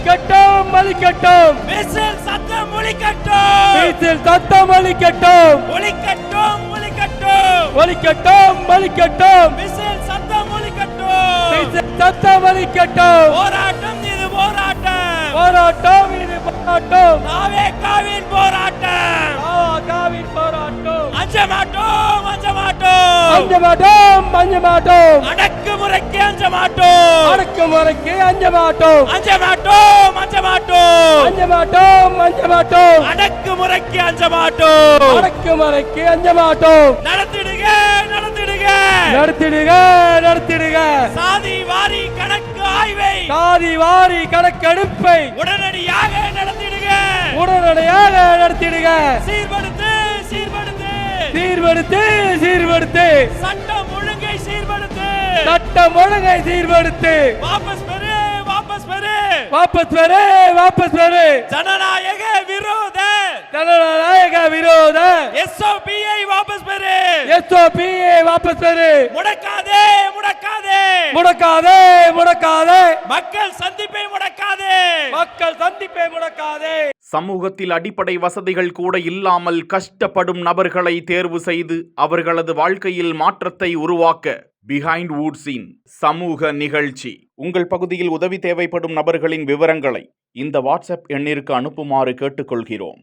ஒலிக்கட்டும் ஒலிக்கட்டும் whistle சத்தம் ஒலிக்கட்டும் whistle சத்தம் ஒலிக்கட்டும் ஒலிக்கட்டும் ஒலிக்கட்டும் ஒலிக்கட்டும் ஒலிக்கட்டும் whistle சத்தம் ஒலிக்கட்டும் விசில் சத்தம் ஒலிக்கட்டும் போராட்டம் இது போராட்டம் போராட்டம் இது போராட்டம் தாவேகாவின் போராட்டம் தாவேகாவின் போராட்டம் அஞ்ச மாட்டோம் அஞ்ச மாட்டோம் அஞ்ச மாட்டோம் அஞ்ச மாட்டோம் அடக்குமுறைக்கு அஞ்ச மாட்டோம் அடக்குமுறைக்கு அஞ்ச மாட்டோம் அஞ்ச மாட்டோம் அஞ்ச மாட்டோம் அஞ்ச மாட்டோம் அஞ்ச மாட்டோம் அடக்குமுறைக்கு அஞ்ச மாட்டோம் அடக்குமுறைக்கு அஞ்ச மாட்டோம் நடத்திடுக நடத்திடுக நடத்திடுக நடத்திடுக சாதி வாரி கணக்கு ஆய்வை சாதி வாரி கணக்கெடுப்பை உடனடியாக நடத்திடுக உடனடியாக நடத்திடுக சீர்படுத்து சீர்படுத்து சீர்படுத்து சீர்படுத்து சட்டம் ஒழுங்கை சீர்படுத்து சட்டம் ஒழுங்கை சீர்படுத்து வாபஸ் பெறு வாபஸ் பெறு வாபஸ் பெறு வாபஸ் பெறு ஜனநாயக விரோத ஜனநாயக விரோத எஸ்ஓபியை வாபஸ் பெறு எஸ்ஓபியை வாபஸ் பெறு முடக்காதே முடக்காதே முடக்காதே முடக்காதே மக்கள் சந்திப்பை முடக்காதே மக்கள் சந்திப்பை முடக்காதே. சமூகத்தில் அடிப்படை வசதிகள் கூட இல்லாமல் கஷ்டப்படும் நபர்களை தேர்வு செய்து அவர்களது வாழ்க்கையில் மாற்றத்தை உருவாக்க பிஹைண்ட் வுட்ஸின் சமூக நிகழ்ச்சி. உங்கள் பகுதியில் உதவி தேவைப்படும் நபர்களின் விவரங்களை இந்த வாட்ஸ்அப் எண்ணிற்கு அனுப்புமாறு கேட்டுக்கொள்கிறோம்.